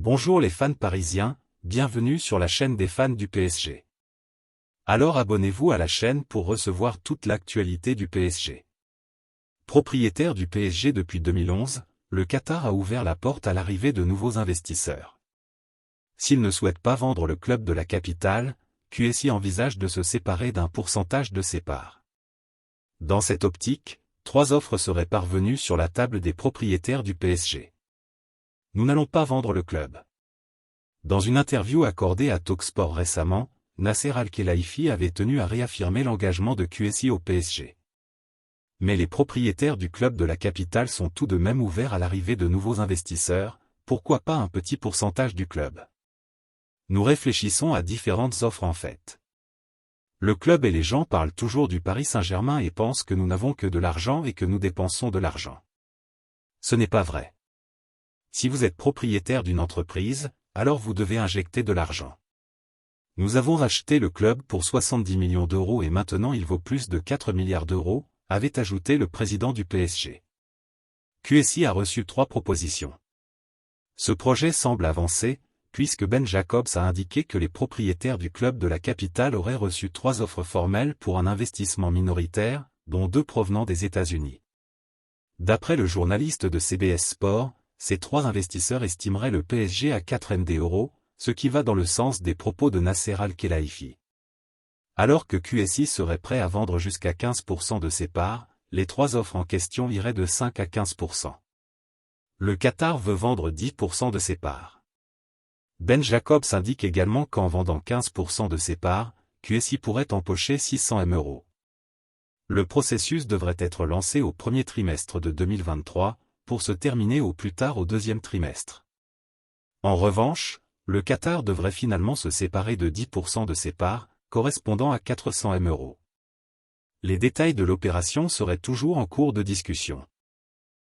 Bonjour les fans parisiens, bienvenue sur la chaîne des fans du PSG. Alors abonnez-vous à la chaîne pour recevoir toute l'actualité du PSG. Propriétaire du PSG depuis 2011, le Qatar a ouvert la porte à l'arrivée de nouveaux investisseurs. S'il ne souhaite pas vendre le club de la capitale, QSI envisage de se séparer d'un pourcentage de ses parts. Dans cette optique, 3 offres seraient parvenues sur la table des propriétaires du PSG. Nous n'allons pas vendre le club. Dans une interview accordée à Talksport récemment, Nasser Al-Khelaifi avait tenu à réaffirmer l'engagement de QSI au PSG. Mais les propriétaires du club de la capitale sont tout de même ouverts à l'arrivée de nouveaux investisseurs, pourquoi pas un petit pourcentage du club. Nous réfléchissons à différentes offres en fait. Le club et les gens parlent toujours du Paris Saint-Germain et pensent que nous n'avons que de l'argent et que nous dépensons de l'argent. Ce n'est pas vrai. Si vous êtes propriétaire d'une entreprise, alors vous devez injecter de l'argent. Nous avons racheté le club pour 70 millions d'euros et maintenant il vaut plus de 4 milliards d'euros, avait ajouté le président du PSG. QSI a reçu 3 propositions. Ce projet semble avancer, puisque Ben Jacobs a indiqué que les propriétaires du club de la capitale auraient reçu 3 offres formelles pour un investissement minoritaire, dont 2 provenant des États-Unis. D'après le journaliste de CBS Sport, ces 3 investisseurs estimeraient le PSG à 4 milliards d'euros, ce qui va dans le sens des propos de Nasser Al-Khelaifi. Alors que QSI serait prêt à vendre jusqu'à 15% de ses parts, les 3 offres en question iraient de 5 à 15%. Le Qatar veut vendre 10% de ses parts. Ben Jacobs indique également qu'en vendant 15% de ses parts, QSI pourrait empocher 600 millions d'euros. Le processus devrait être lancé au premier trimestre de 2023, pour se terminer au plus tard au deuxième trimestre. En revanche, le Qatar devrait finalement se séparer de 10% de ses parts, correspondant à 400 millions d'euros. Les détails de l'opération seraient toujours en cours de discussion.